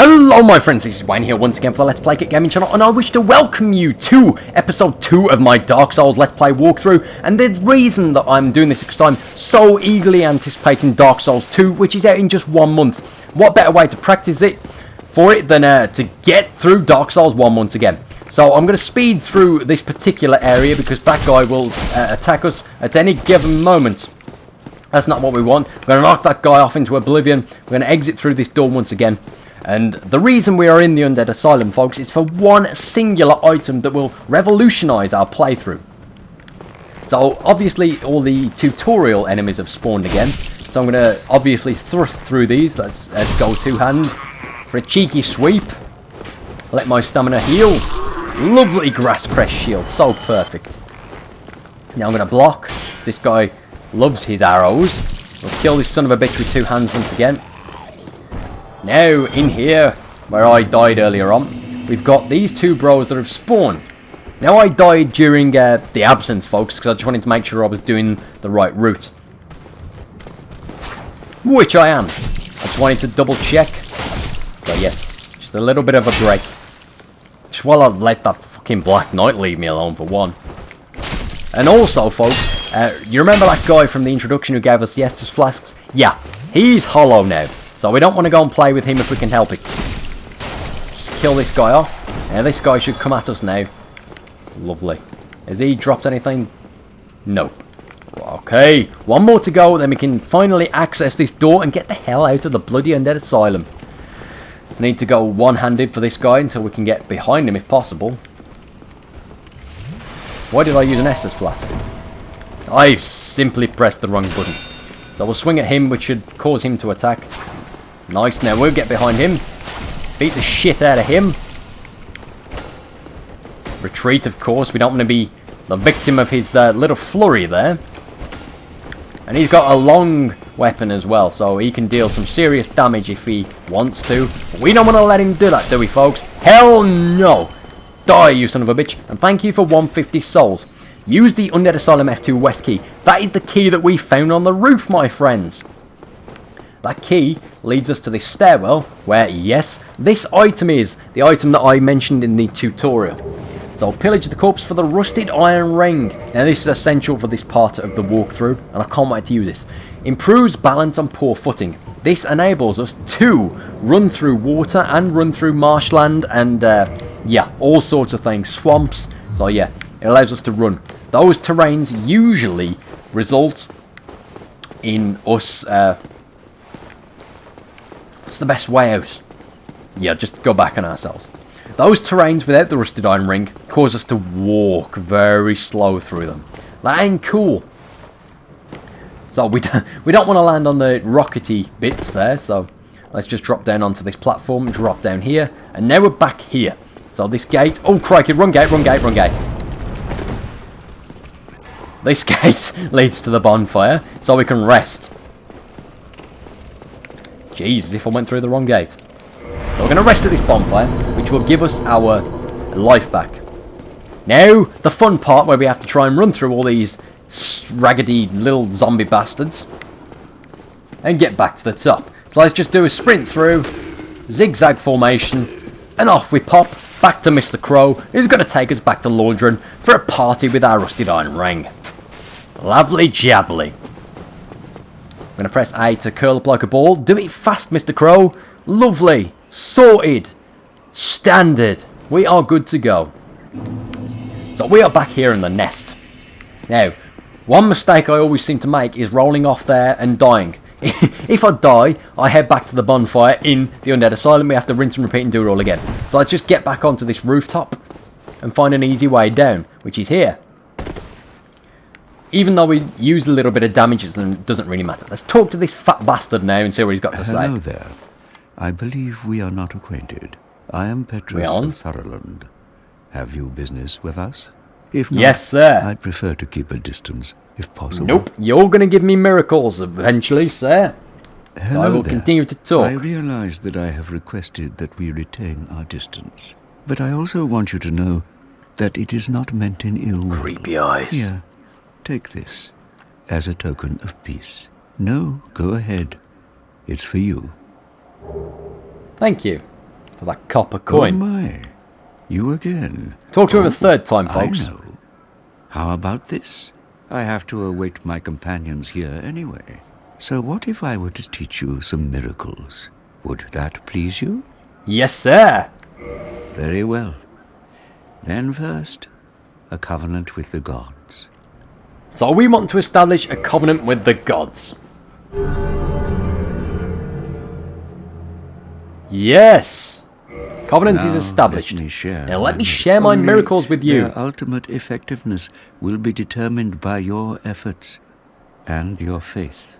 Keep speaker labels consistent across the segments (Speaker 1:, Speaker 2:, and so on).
Speaker 1: Hello my friends, this is Wayne here once again for the Let's Play Gaming channel, and I wish to welcome you to episode 2 of my Dark Souls Let's Play walkthrough. And the reason that I'm doing this is because I'm so eagerly anticipating Dark Souls 2, which is out in just 1 month. What better way to practice it for it than to get through Dark Souls 1 once again. So I'm going to speed through this particular area because that guy will attack us at any given moment. That's not what we want. We're going to knock that guy off into oblivion. We're going to exit through this door once again. And the reason we are in the Undead Asylum, folks, is for one singular item that will revolutionise our playthrough. So, obviously, all the tutorial enemies have spawned again. So I'm going to obviously thrust through these. Let's go two-hand for a cheeky sweep. Let my stamina heal. Lovely grass crest shield. So perfect. Now I'm going to block. This guy loves his arrows. We'll kill this son of a bitch with two hands once again. Now, in here, where I died earlier on, we've got these two bros that have spawned. Now, I died during the absence, folks, because I just wanted to make sure I was doing the right route. Which I am. I just wanted to double check. So, yes, just a little bit of a break. Just while I let that fucking Black Knight leave me alone for one. And also, folks, you remember that guy from the introduction who gave us the Estus flasks? Yeah, he's hollow now. So we don't want to go and play with him if we can help it. Just kill this guy off. Now this guy should come at us now. Lovely. Has he dropped anything? Nope. Okay, one more to go, then we can finally access this door and get the hell out of the bloody Undead Asylum. I need to go one-handed for this guy until we can get behind him if possible. Why did I use an Estus flask? I simply pressed the wrong button. So we'll swing at him, which should cause him to attack. Nice, now we'll get behind him. Beat the shit out of him. Retreat, of course. We don't want to be the victim of his little flurry there. And he's got a long weapon as well, so he can deal some serious damage if he wants to. But we don't want to let him do that, do we, folks? Hell no! Die, you son of a bitch. And thank you for 150 souls. Use the Undead Asylum F2 West key. That is the key that we found on the roof, my friends. That key leads us to this stairwell where, yes, this item is the item that I mentioned in the tutorial. So, pillage the corpse for the rusted iron ring. Now, this is essential for this part of the walkthrough, and I can't wait to use this. Improves balance on poor footing. This enables us to run through water and run through marshland and, yeah, all sorts of things. Swamps. So, yeah, it allows us to run. Those terrains usually result in us, what's the best way out? Yeah, just go back on ourselves. Those terrains without the rusted iron ring cause us to walk very slow through them. That ain't cool. So we don't want to land on the rockety bits there, so let's just drop down onto this platform, drop down here, and now we're back here. So this gate, oh crikey, wrong gate, wrong gate, wrong gate. This gate leads to the bonfire, so we can rest. Jeez, as if I went through the wrong gate. So we're going to rest at this bonfire, which will give us our life back. Now, the fun part where we have to try and run through all these raggedy little zombie bastards. And get back to the top. So let's just do a sprint through, zigzag formation, and off we pop, back to Mr. Crow, who's going to take us back to Laundren for a party with our rusted iron ring. Lovely jabbly. I'm going to press A to curl up like a ball. Do it fast, Mr. Crow. Lovely. Sorted. Standard. We are good to go. So we are back here in the nest. Now, one mistake I always seem to make is rolling off there and dying. If I die, I head back to the bonfire in the Undead Asylum. We have to rinse and repeat and do it all again. So let's just get back onto this rooftop and find an easy way down, which is here. Even though we use a little bit of damage, it doesn't really matter. Let's talk to this fat bastard now and see what he's got to say.
Speaker 2: Hello there. I believe we are not acquainted. I am Petrus of Thoroland. Have you business with us? If not,
Speaker 1: yes, sir.
Speaker 2: I'd prefer to keep a distance, if possible.
Speaker 1: Nope, you're going to give me miracles eventually, sir.
Speaker 2: Hello
Speaker 1: so I will
Speaker 2: there.
Speaker 1: continue to talk.
Speaker 2: I realize that I have requested that we retain our distance. But I also want you to know that it is not meant in ill will.
Speaker 1: Creepy eyes.
Speaker 2: Here, take this as a token of peace. No, go ahead. It's for you.
Speaker 1: Thank you. For that copper coin.
Speaker 2: Oh my. You again.
Speaker 1: Talk to him a third time, folks.
Speaker 2: I know. How about this? I have to await my companions here anyway. So what if I were to teach you some miracles? Would that please you?
Speaker 1: Yes, sir.
Speaker 2: Very well. Then first, a covenant with the gods.
Speaker 1: So we want to establish a covenant with the gods. Yes. Covenant is established. Now let me share my miracles with you.
Speaker 2: Their ultimate effectiveness will be determined by your efforts and your faith.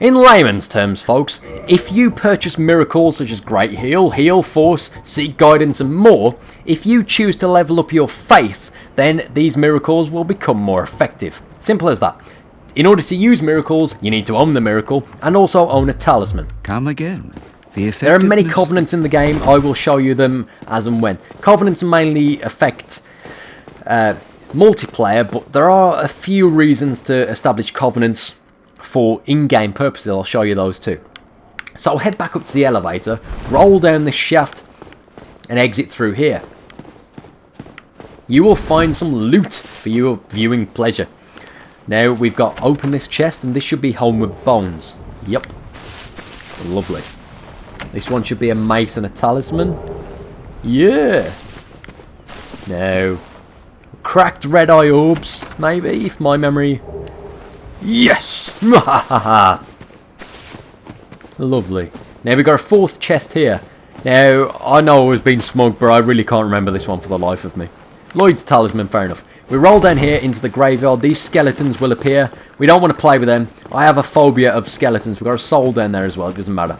Speaker 1: In layman's terms, folks, if you purchase miracles such as Great Heal, Heal Force, Seek Guidance and more, if you choose to level up your faith, then these miracles will become more effective. Simple as that. In order to use miracles, you need to own the miracle and also own a talisman.
Speaker 2: Come again.
Speaker 1: There are many covenants in the game. I will show you them as and when. Covenants mainly affect multiplayer, but there are a few reasons to establish covenants for in-game purposes. I'll show you those too. So head back up to the elevator, roll down this shaft and exit through here. You will find some loot for your viewing pleasure. Now we've got open this chest and this should be Homeward Bones. Yep. Lovely. This one should be a mace and a talisman. Yeah. Now, cracked red eye orbs, maybe, if my memory... Yes! Lovely. Now we've got a fourth chest here. Now, I know it was being smoked, but I really can't remember this one for the life of me. Lloyd's talisman, fair enough. We roll down here into the graveyard. These skeletons will appear. We don't want to play with them. I have a phobia of skeletons. We've got a soul down there as well. It doesn't matter.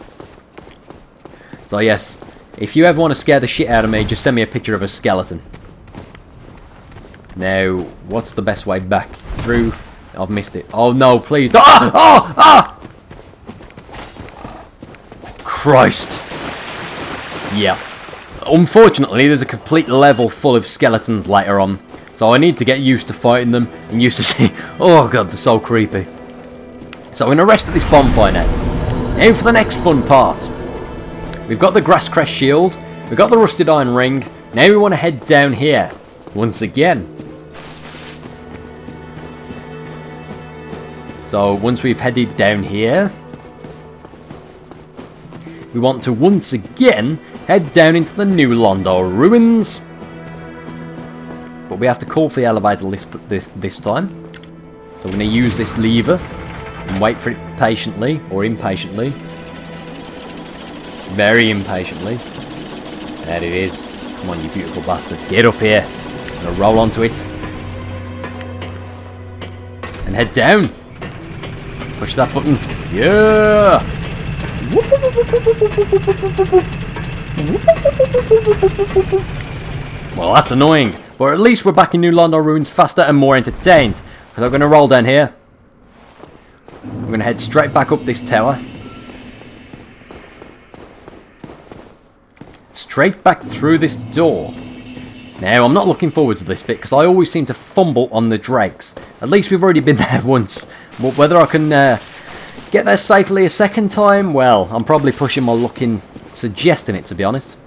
Speaker 1: So yes, if you ever want to scare the shit out of me, just send me a picture of a skeleton. Now, what's the best way back? It's through... I've missed it. Oh no, please. Ah! Ah! Ah! Christ. Yeah. Unfortunately, there's a complete level full of skeletons later on. So I need to get used to fighting them and used to see... Oh god, they're so creepy. So I'm going to rest at this bonfire now. Now for the next fun part. We've got the grass crest shield. We've got the rusted iron ring. Now we want to head down here. Once again. So once we've headed down here, we want to once again head down into the New Londo ruins. But we have to call for the elevator list this time. So we're going to use this lever and wait for it patiently or impatiently. Very impatiently. There it is. Come on, you beautiful bastard. Get up here. I'm going to roll onto it. And head down. Push that button. Yeah! Well, that's annoying. But at least we're back in New Londo ruins faster and more entertained. So I'm going to roll down here. I'm going to head straight back up this tower. Straight back through this door. Now, I'm not looking forward to this bit because I always seem to fumble on the dregs. At least we've already been there once. But whether I can get there safely a second time, well, I'm probably pushing my luck in suggesting it, to be honest.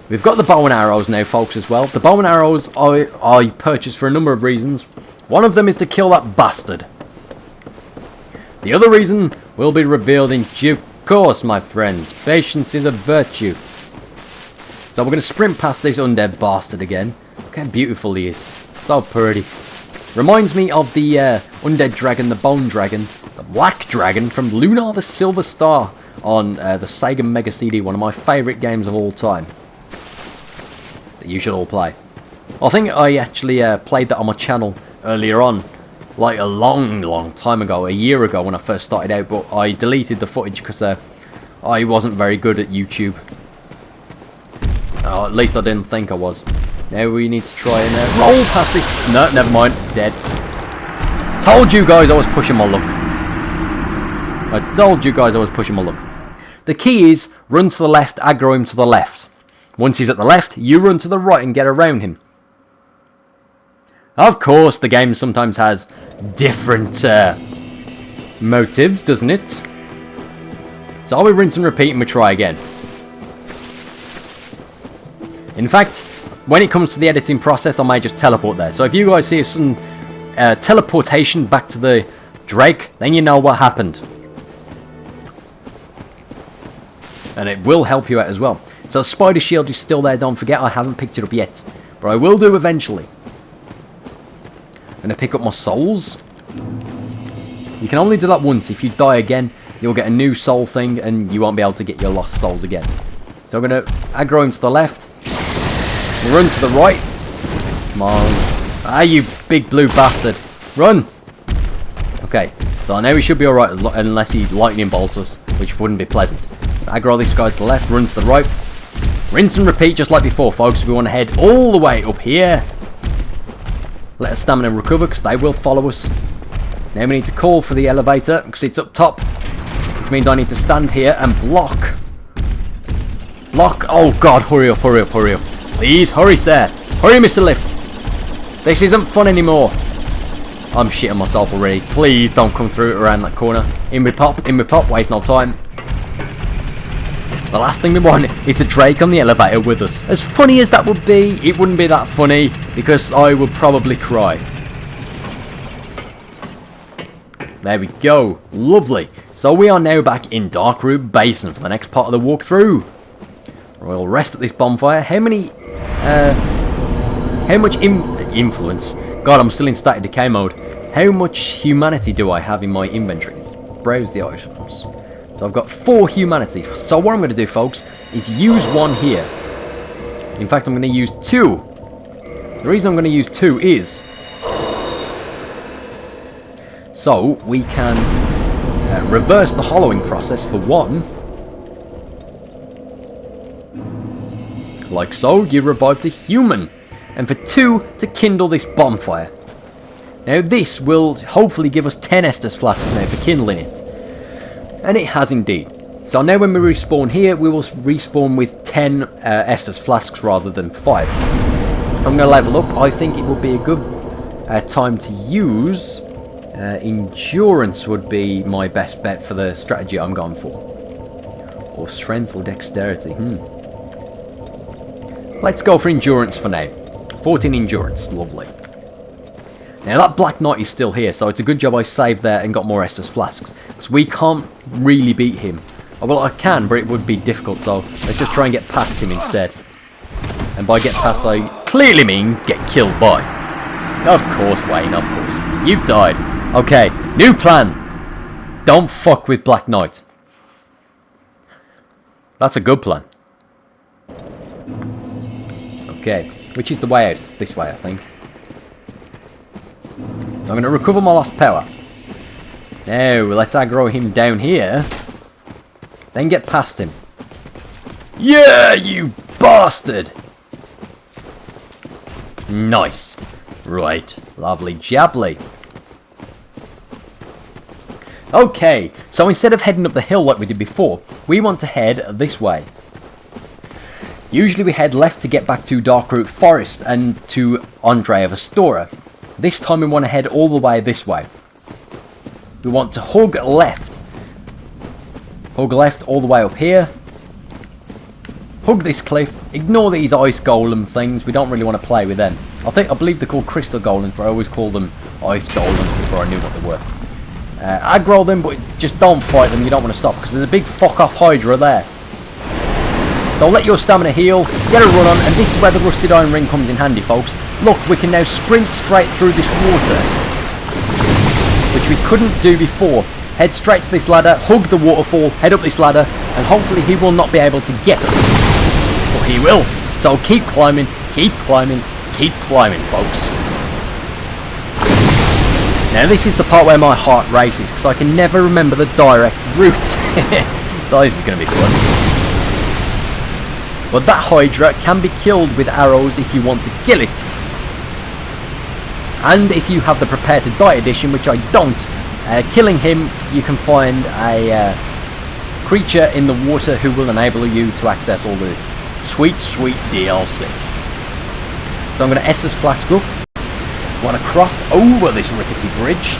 Speaker 1: We've got the bow and arrows now, folks, as well. The bow and arrows I purchased for a number of reasons. One of them is to kill that bastard. The other reason will be revealed in due course, my friends. Patience is a virtue. So we're going to sprint past this undead bastard again. Look how beautiful he is. So pretty. Reminds me of the undead dragon, the bone dragon, the black dragon from Lunar the Silver Star on the Sega Mega CD, one of my favourite games of all time. That you should all play. I think I actually played that on my channel earlier on, like a long time ago, a year ago when I first started out, but I deleted the footage because I wasn't very good at YouTube. At least I didn't think I was. Now we need to try and roll past this. No, never mind. Dead. Told you guys I was pushing my luck. I told you guys I was pushing my luck. The key is run to the left, aggro him to the left. Once he's at the left, you run to the right and get around him. Of course, the game sometimes has different motives, doesn't it? So we rinse and repeat and we try again. In fact, when it comes to the editing process, I may just teleport there. So if you guys see some teleportation back to the Drake, then you know what happened. And it will help you out as well. So Spider Shield is still there, don't forget. I haven't picked it up yet, but I will do eventually. I'm going to pick up my souls. You can only do that once. If you die again, you'll get a new soul thing, and you won't be able to get your lost souls again. So I'm going to aggro him to the left. Run to the right. Come on. Ah, you big blue bastard. Run. Okay, so now he should be alright, unless he lightning bolts us, which wouldn't be pleasant. Aggro this guy to the left, run to the right. Rinse and repeat just like before, folks. We want to head all the way up here. Let our stamina recover, because they will follow us. Now we need to call for the elevator, because it's up top. Which means I need to stand here and block. Block. Oh god, hurry up, hurry up, hurry up. Please, hurry, sir. Hurry, Mr. Lift. This isn't fun anymore. I'm shitting myself already. Please don't come through around that corner. In we pop, waste no time. The last thing we want is the Drake on the elevator with us. As funny as that would be, it wouldn't be that funny, because I would probably cry. There we go. Lovely. So we are now back in Darkroot Basin for the next part of the walkthrough. We'll rest at this bonfire. How much influence? God, I'm still in static decay mode. How much humanity do I have in my inventory? Let's browse the items. So I've got 4 humanity. So what I'm going to do, folks, is use 1 here. In fact, I'm going to use 2. The reason I'm going to use 2 is so we can reverse the hollowing process for 1. Like so, you revived a human. And for 2, to kindle this bonfire. Now this will hopefully give us 10 Estus flasks now for kindling it. And it has indeed. So now when we respawn here, we will respawn with 10 Estus flasks rather than 5. I'm going to level up. I think it would be a good time to use endurance would be my best bet for the strategy I'm going for. Or strength or dexterity. Let's go for endurance for now. 14 endurance, lovely. Now that Black Knight is still here, so it's a good job I saved there and got more Estus flasks. Because we can't really beat him. Oh, well, I can, but it would be difficult, so let's just try and get past him instead. And by get past, I clearly mean get killed by. Of course, Wayne, of course. You died. Okay, new plan. Don't fuck with Black Knight. That's a good plan. Okay, which is the way out? It's this way, I think. So I'm going to recover my lost power. Now, let's aggro him down here. Then get past him. Yeah, you bastard! Nice. Right, lovely jabbly. Okay, so instead of heading up the hill like we did before, we want to head this way. Usually we head left to get back to Darkroot Forest and to Andre of Astora. This time we want to head all the way this way. We want to hug left. Hug left all the way up here. Hug this cliff. Ignore these ice golem things. We don't really want to play with them. I believe they're called crystal golems, but I always called them ice golems before I knew what they were. Aggro them, but just don't fight them. You don't want to stop because there's a big fuck off Hydra there. So let your stamina heal, get a run on, and this is where the rusted iron ring comes in handy, folks. Look, we can now sprint straight through this water, which we couldn't do before. Head straight to this ladder, hug the waterfall, head up this ladder, and hopefully he will not be able to get us. But he will. So keep climbing, keep climbing, keep climbing, folks. Now this is the part where my heart races, because I can never remember the direct route. So this is going to be fun. But that Hydra can be killed with arrows if you want to kill it. And if you have the Prepare to Die edition, which I don't, killing him, you can find a creature in the water who will enable you to access all the sweet, sweet DLC. So I'm going to Estus Flask up. Want to cross over this rickety bridge.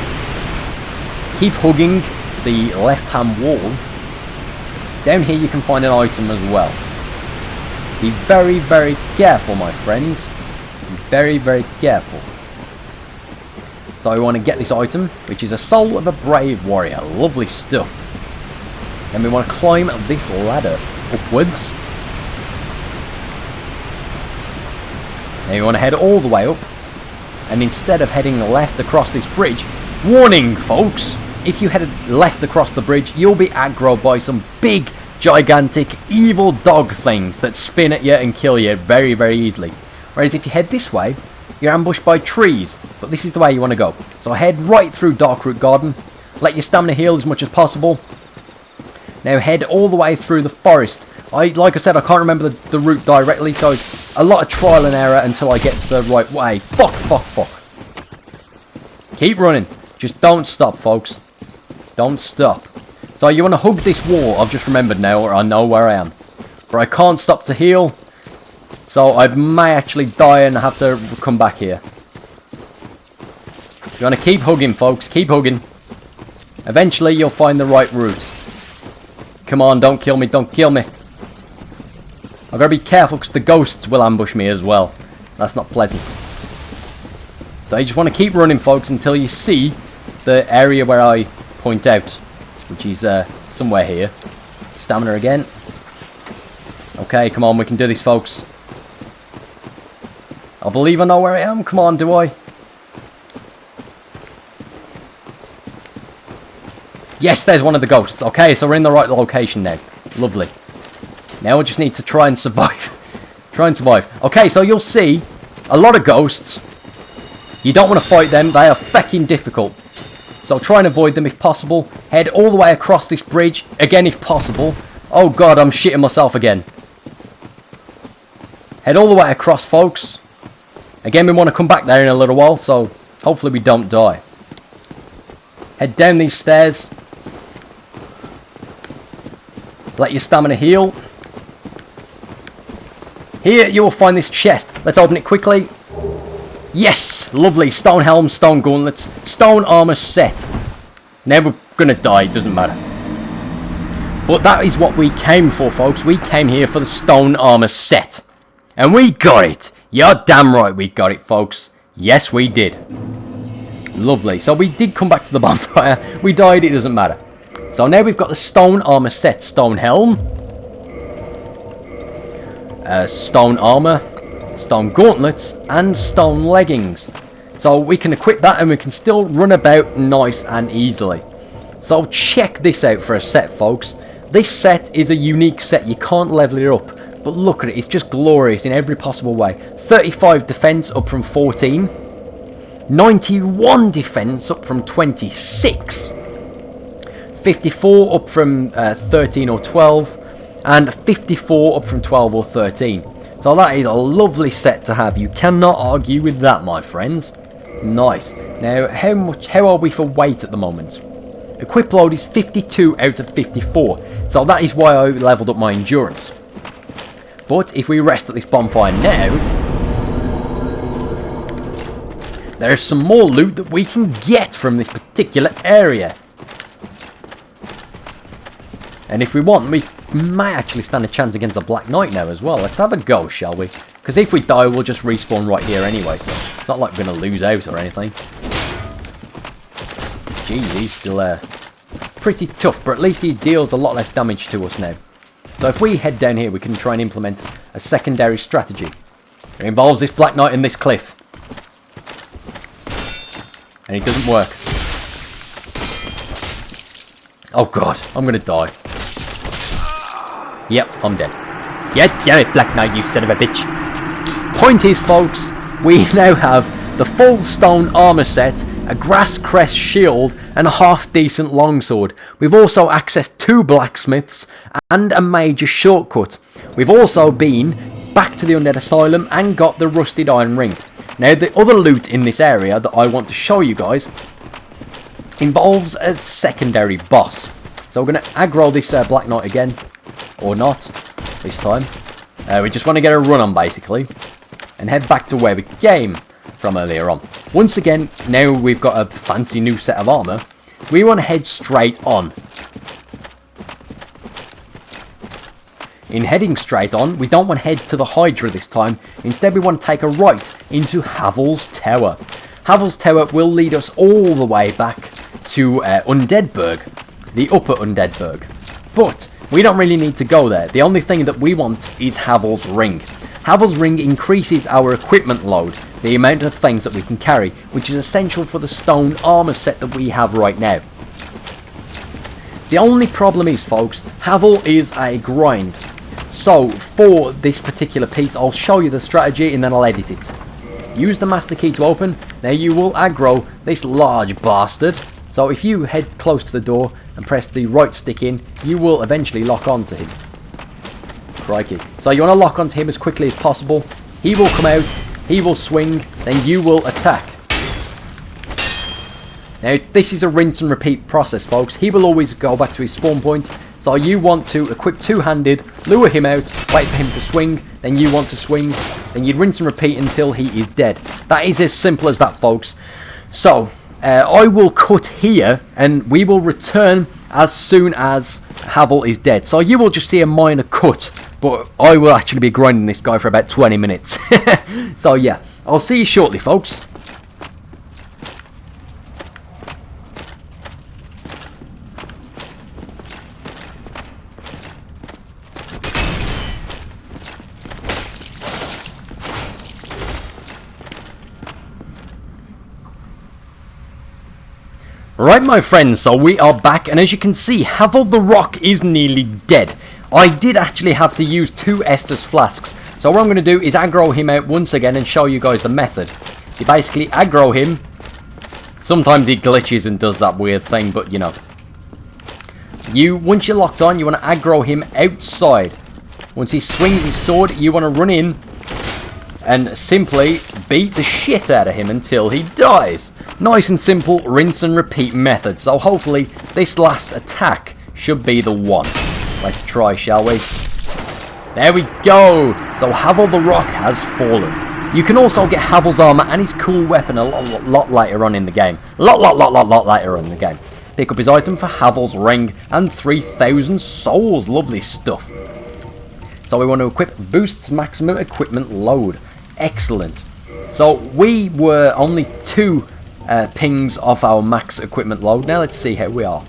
Speaker 1: Keep hugging the left-hand wall. Down here you can find an item as well. Be very, very careful, my friends. Be very, very careful. So we want to get this item, which is a soul of a brave warrior. Lovely stuff. Then we want to climb this ladder upwards. Now you want to head all the way up. And instead of heading left across this bridge, warning folks, if you head left across the bridge, you'll be aggroed by some big, gigantic, evil dog things that spin at you and kill you very, very easily. Whereas if you head this way, you're ambushed by trees. But this is the way you want to go. So head right through Darkroot Garden. Let your stamina heal as much as possible. Now head all the way through the forest. Like I said, I can't remember the route directly, so it's a lot of trial and error until I get to the right way. Fuck, fuck, fuck. Keep running. Just don't stop, folks. Don't stop. So you want to hug this wall. I've just remembered now, or I know where I am. But I can't stop to heal. So I may actually die and have to come back here. You want to keep hugging, folks. Keep hugging. Eventually you'll find the right route. Come on, don't kill me. Don't kill me. I've got to be careful because the ghosts will ambush me as well. That's not pleasant. So you just want to keep running, folks, until you see the area where I point out, which is somewhere here. Stamina again. Okay, come on, we can do this, folks. I believe I know where I am. Come on, do I? Yes, there's one of the ghosts. Okay, so we're in the right location now. Lovely. Now we just need to try and survive. Try and survive. Okay, so you'll see a lot of ghosts. You don't want to fight them. They are fucking difficult. So try and avoid them if possible. Head all the way across this bridge. Again, if possible. Oh god, I'm shitting myself again. Head all the way across, folks. Again, we want to come back there in a little while, so hopefully we don't die. Head down these stairs. Let your stamina heal. Here you will find this chest. Let's open it quickly. Yes! Lovely. Stone helm, stone gauntlets, stone armor set. Now we're gonna die, it doesn't matter. But that is what we came for, folks. We came here for the stone armor set. And we got it. You're damn right we got it, folks. Yes, we did. Lovely. So we did come back to the bonfire. We died, it doesn't matter. So now we've got the stone armor set. Stone helm. Stone armor. Stone gauntlets. And stone leggings. So we can equip that and we can still run about nice and easily. So check this out for a set, folks. This set is a unique set. You can't level it up. But look at it. It's just glorious in every possible way. 35 defense up from 14. 91 defense up from 26. 54 up from 13 or 12. And 54 up from 12 or 13. So that is a lovely set to have. You cannot argue with that, my friends. Nice. Now, how are we for weight at the moment? Equip load is 52 out of 54. So that is why I leveled up my endurance. But if we rest at this bonfire now, there's some more loot that we can get from this particular area. And if we want, we may actually stand a chance against a Black Knight now as well. Let's have a go, shall we? Because if we die, we'll just respawn right here anyway, so it's not like we're going to lose out or anything. Jeez, he's still pretty tough, but at least he deals a lot less damage to us now. So if we head down here, we can try and implement a secondary strategy. It involves this Black Knight and this cliff. And it doesn't work. Oh god, I'm going to die. Yep, I'm dead. Yeah, damn it, Black Knight, you son of a bitch. Point is, folks, we now have the full stone armor set, a grass crest shield, and a half-decent longsword. We've also accessed 2 blacksmiths and a major shortcut. We've also been back to the Undead Asylum and got the rusted iron ring. Now, the other loot in this area that I want to show you guys involves a secondary boss. So we're going to aggro this Black Knight again. Or not, this time. We just want to get a run on, basically. And head back to where we came from earlier on. Once again, now we've got a fancy new set of armor. We want to head straight on. in heading straight on, we don't want to head to the Hydra this time. Instead, we want to take a right into Havel's Tower. Havel's Tower will lead us all the way back to Undead Burg, the upper Undead Burg. But we don't really need to go there. The only thing that we want is Havel's Ring. Havel's Ring increases our equipment load, the amount of things that we can carry, which is essential for the stone armor set that we have right now. The only problem is, folks, Havel is a grind. So, for this particular piece, I'll show you the strategy and then I'll edit it. Use the master key to open. Now you will aggro this large bastard. So if you head close to the door and press the right stick in, you will eventually lock onto him. Crikey. So you want to lock onto him as quickly as possible. He will come out, he will swing, then you will attack. Now this is a rinse and repeat process, folks. He will always go back to his spawn point. So you want to equip two-handed, lure him out, wait for him to swing, then you want to swing, then you rinse and repeat until he is dead. That is as simple as that, folks. So I will cut here and we will return as soon as Havel is dead. So you will just see a minor cut, but I will actually be grinding this guy for about 20 minutes. So yeah, I'll see you shortly, folks. Right, my friends, so we are back, and as you can see, Havel the Rock is nearly dead. I did actually have to use 2 Estus flasks, so what I'm going to do is aggro him out once again and show you guys the method. You basically aggro him. Sometimes he glitches and does that weird thing, but you know. Once you're locked on, you want to aggro him outside. Once he swings his sword, you want to run in and simply beat the shit out of him until he dies. Nice and simple rinse and repeat method. So hopefully this last attack should be the one. Let's try, shall we? There we go. So Havel the Rock has fallen. You can also get Havel's armor and his cool weapon a lot later on in the game. Lot later on in the game. Pick up his item for Havel's ring and 3,000 souls. Lovely stuff. So we want to equip boosts maximum equipment load. Excellent. So we were only 2 pings off our max equipment load. Now let's see how we are.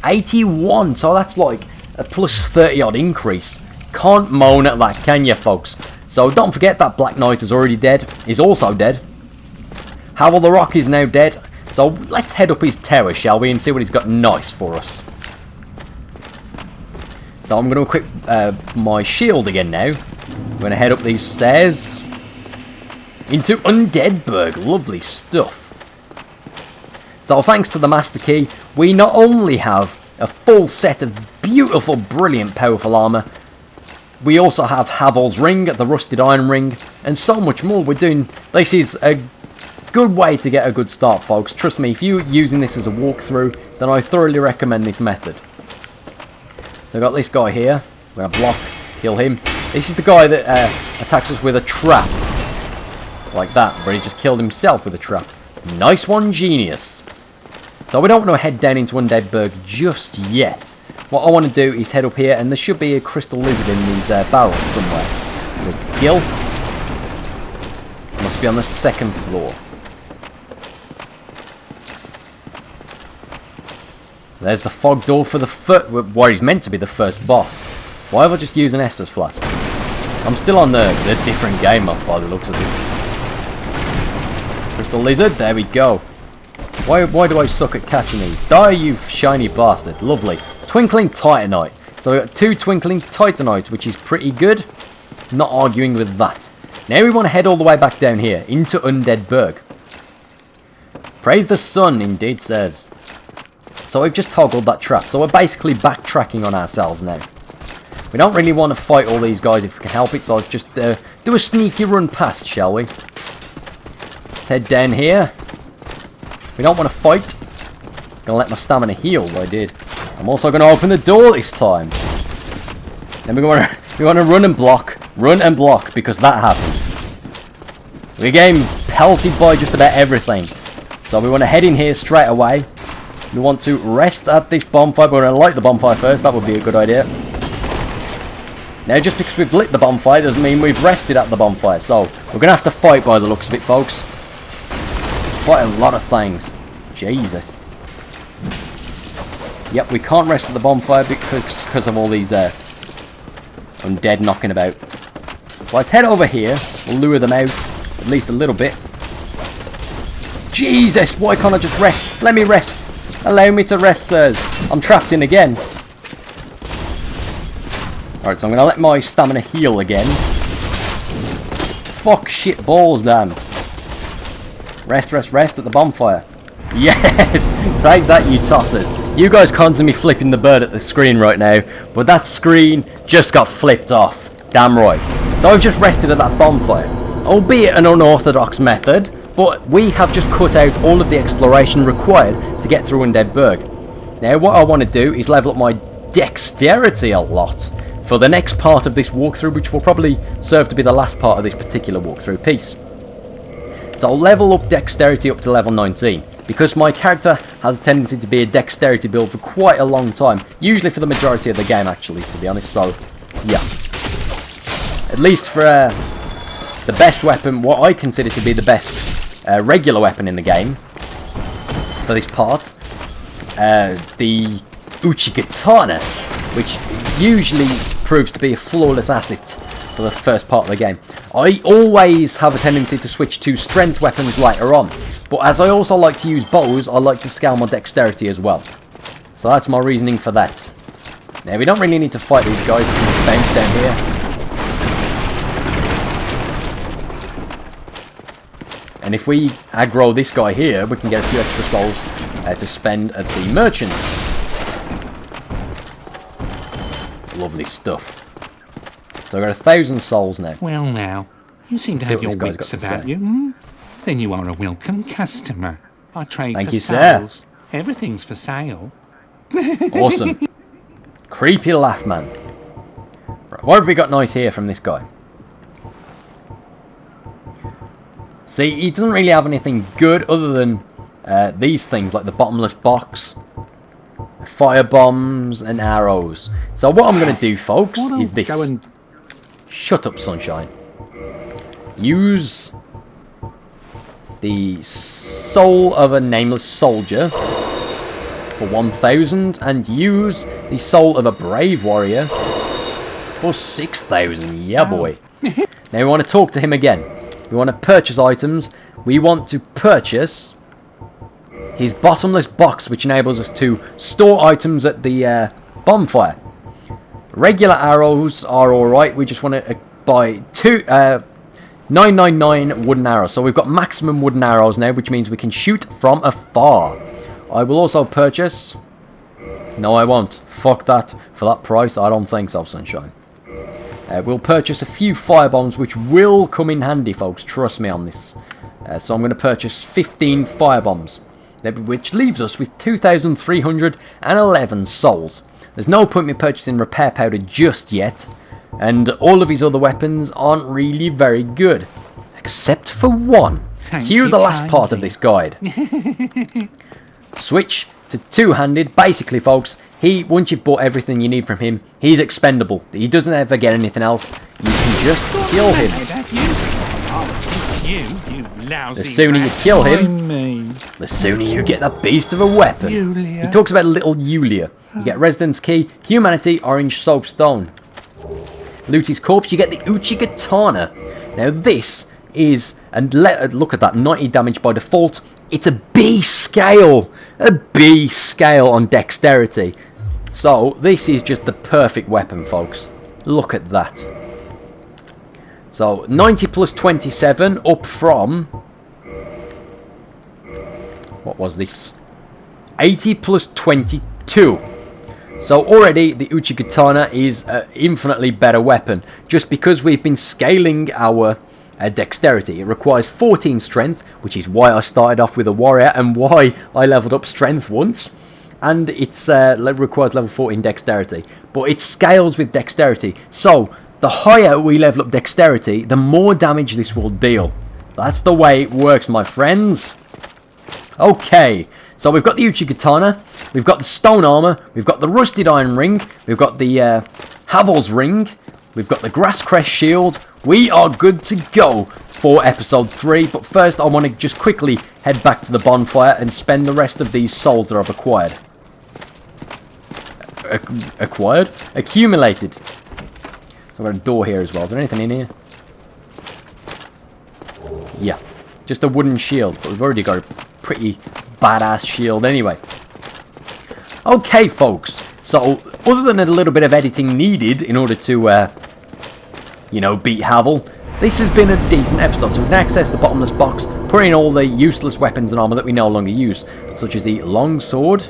Speaker 1: 81. So that's like a plus 30 odd increase. Can't moan at that, can you, folks? So don't forget that Black Knight is already dead. He's also dead. Havel the Rock is now dead. So let's head up his tower, shall we, and see what he's got nice for us. So I'm going to equip my shield again now. I'm going to head up these stairs into Undead Burg. Lovely stuff. So thanks to the master key, we not only have a full set of beautiful, brilliant, powerful armor, we also have Havel's ring, the rusted iron ring, and so much more. This is a good way to get a good start, folks. Trust me, if you're using this as a walkthrough, then I thoroughly recommend this method. So I've got this guy here. I'm going to block, kill him. This is the guy that attacks us with a trap. Like that, where he's just killed himself with a trap. Nice one, genius. So we don't want to head down into Undead Burg just yet. What I want to do is head up here, and there should be a crystal lizard in these barrels somewhere. Just to kill. Must be on the 2nd floor. There's the fog door for where he's meant to be the first boss. Why have I just used an Estus flask? I'm still on the different game mode by the looks of it. Crystal lizard, there we go. Why do I suck at catching these? Die, you shiny bastard. Lovely. Twinkling Titanite. So we've got 2 Twinkling Titanite, which is pretty good. Not arguing with that. Now we want to head all the way back down here, into Undead Burg. Praise the sun, indeed says. So we've just toggled that trap. So we're basically backtracking on ourselves now. We don't really want to fight all these guys if we can help it. So let's just do a sneaky run past, shall we? Let's head down here. We don't want to fight. Gonna let my stamina heal. I did. I'm also going to open the door this time. Then we want to run and block because that happens. We're getting pelted by just about everything. So we want to head in here straight away. We want to rest at this bonfire. We're going to light the bonfire first. That would be a good idea. Now, just because we've lit the bonfire doesn't mean we've rested at the bonfire. So, we're going to have to fight by the looks of it, folks. Fight a lot of things. Jesus. Yep, we can't rest at the bonfire because of all these undead knocking about. Well, let's head over here. We'll lure them out at least a little bit. Jesus, why can't I just rest? Let me rest. Allow me to rest, sirs. I'm trapped in again. Alright, so I'm going to let my stamina heal again. Fuck, shit, balls, damn. Rest, rest, rest at the bonfire. Yes! Take that, you tossers. You guys can't see me flipping the bird at the screen right now, but that screen just got flipped off. Damn right. So I've just rested at that bonfire. Albeit an unorthodox method, but we have just cut out all of the exploration required to get through Undead Burg. Now, what I want to do is level up my dexterity a lot for the next part of this walkthrough, which will probably serve to be the last part of this particular walkthrough piece. So I'll level up dexterity up to level 19, because my character has a tendency to be a dexterity build for quite a long time, usually for the majority of the game actually, to be honest, so yeah. At least for the best weapon, what I consider to be the best regular weapon in the game, for this part, the Uchi Katana, which usually proves to be a flawless asset for the first part of the game. I always have a tendency to switch to strength weapons later on, but as I also like to use bows, I like to scale my dexterity as well. So that's my reasoning for that. Now, we don't really need to fight these guys. We can just bounce down here. And if we aggro this guy here, we can get a few extra souls to spend at the merchants. Lovely stuff. So I've got 1,000 souls now.
Speaker 3: Well now, you seem to have your wits about you. Hmm? Then you are a welcome customer. I trade
Speaker 1: Thank
Speaker 3: for
Speaker 1: you, sir.
Speaker 3: souls. Everything's for sale.
Speaker 1: Awesome. Creepy laugh, man. Right, what have we got nice here from this guy? See, he doesn't really have anything good other than these things, like the bottomless box, fire bombs, and arrows. So what I'm going to do, folks, is this. Shut up, sunshine. Use the soul of a nameless soldier for 1,000, and use the soul of a brave warrior for 6,000. Yeah, boy. Now we want to talk to him again. We want to purchase items. We want to purchase his bottomless box, which enables us to store items at the bonfire. Regular arrows are alright. We just want to buy 999 wooden arrows. So we've got maximum wooden arrows now, which means we can shoot from afar. I will also purchase... No, I won't. Fuck that. For that price, I don't think so, sunshine. We'll purchase a few firebombs, which will come in handy, folks. Trust me on this. So I'm going to purchase 15 firebombs, which leaves us with 2,311 souls. There's no point in me purchasing repair powder just yet, and all of his other weapons aren't really very good, except for one. Cue the last part of this guide. Switch to two-handed. Basically, folks, once you've bought everything you need from him, he's expendable. He doesn't ever get anything else. You can just kill him. The sooner you kill him, the sooner you get the beast of a weapon. He talks about little Yulia. You get Residence Key, Humanity, Orange Soapstone. Loot his corpse, you get the Uchi Katana. Now this is, and look at that, 90 damage by default. It's a B scale. A B scale on dexterity. So this is just the perfect weapon, folks. Look at that. So 90 plus 27 up from... What was this? 80 plus 22. So already the Uchi Katana is an infinitely better weapon, just because we've been scaling our dexterity. It requires 14 strength, which is why I started off with a warrior and why I leveled up strength once. And it requires level 14 dexterity, but it scales with dexterity. So the higher we level up dexterity, the more damage this will deal. That's the way it works, my friends. Okay. So we've got the Uchi Katana, we've got the stone armor, we've got the rusted iron ring, we've got the Havel's ring, We've got the grass crest shield. We are good to go for episode 3. But first, I want to just quickly head back to the bonfire and spend the rest of these souls that I've acquired. Accumulated. So I've got a door here as well. Is there anything in here? Yeah. Just a wooden shield. But we've already got a pretty badass shield anyway. Okay, folks. So, other than a little bit of editing needed in order to, you know, beat Havel, this has been a decent episode. So we can access the bottomless box, put in all the useless weapons and armor that we no longer use, such as the long sword,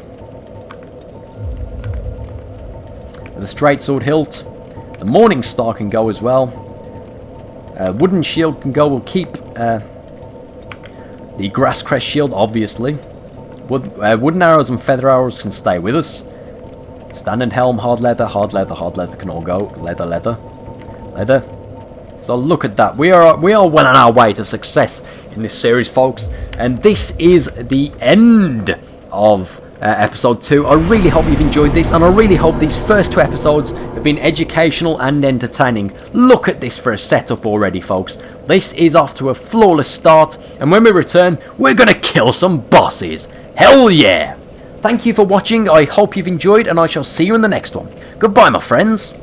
Speaker 1: the straight sword hilt, the morning star can go as well, wooden shield can go. We'll keep the grass crest shield, obviously. Wooden arrows and feather arrows can stay with us. Standard helm, hard leather can all go. Leather. So look at that. We are well on our way to success in this series, folks. And this is the end of episode 2. I really hope you've enjoyed this, and I really hope these first 2 episodes have been educational and entertaining. Look at this for a setup already, folks. This is off to a flawless start, and when we return, we're gonna kill some bosses. Hell yeah! Thank you for watching. I hope you've enjoyed, and I shall see you in the next one. Goodbye, my friends.